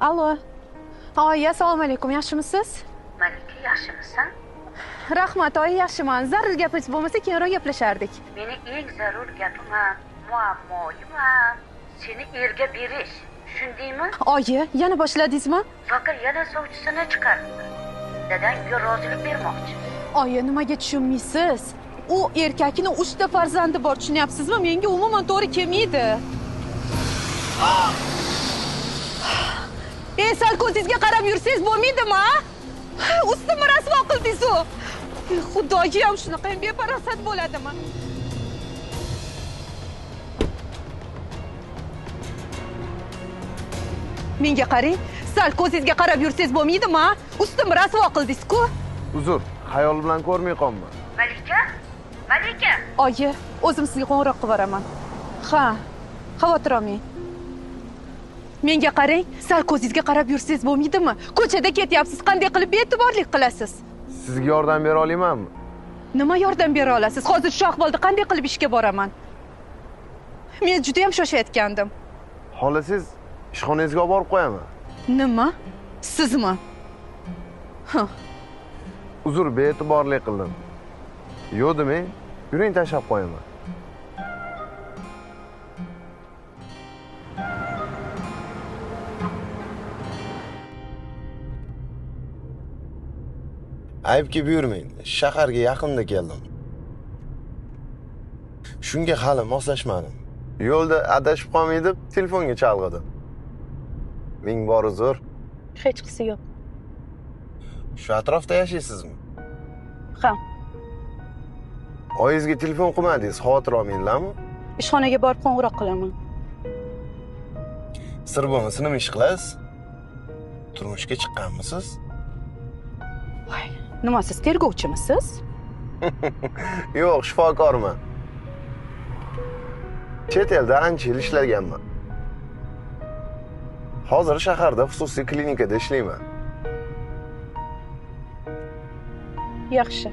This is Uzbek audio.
Alo. Oyi, assalomu alaykum. Yaxshimisiz? Malika, yaxshimisan? Rahmat, oyi, yaxshiman. Zarur gapingiz bo'lmasa, keyinroq gaplashardik. Meni eng zarur gapim, muammoyim seni erga berish. Tushundingmi? Oyi, yana boshladingizmi? Zoqir yana sovchisini chiqardi. Dadang unga rozilik bermoqchi. Oyi, nimaga tushunmaysiz? U erkakning 3 ta farzandi bor, tushunyapsizmi? Menga umuman to'g'ri kelmaydi. Sal ko'zingizga qarab yursangiz bo'lmaydimi, ha? Ustimni rasvo qildingiz-ku. Xudoyim, shunaqa ham befarosat bo'ladimi? Menga qarang, sal ko'zingizga qarab yursangiz bo'lmaydimi, ha? Ustimni rasvo qildingiz-ku. Uzr, xayol bilan ko'rmay qolma. Malika? Malika! Oyi, o'zim sizga qo'ng'iroq qilib beraman. Ha, xavotir olmang. Menga qarang, sal ko'zingizga qarab yursangiz bo'lmaydimi? Ko'chada ketyapsiz, qanday qilib be'tiborlik qilasiz? Sizga yordam bera olamanmi? Nima yordam bera olasiz? Hozir shu ahvolda qanday qilib ishga boraman? Men juda ham shoshayotgandim. Xohlasangiz ishxonangizga olib borib qo'yaman. Nima? Sizmi? Uzr, be'tiborlik qildim. Yo'q demang, yuring tashlab qo'yaman. Aybga buyurmang. Shaharga yaqinda keldim. Shunga hali moslashmadim. Yo'lda adashib qolmay deb telefonga chalg'idim. Ming bor uzr. Hech qisi yo'q. Shu atrofda yashaysizmi? Ha. Oyingizga telefon qilmadingiz, xavotir olmanglarmi? Ishxonaga borib qo'ng'iroq qilaman. Sir bo'lmasa nima ish qilasiz? Turmushga chiqqanmisiz? Voy, nima siz tergovchimisiz? Yo'q, shifokorman. Chet elda ancha yil ishlaganman. Hozir shaharda xususiy klinikada ishlayman. Yaxshi.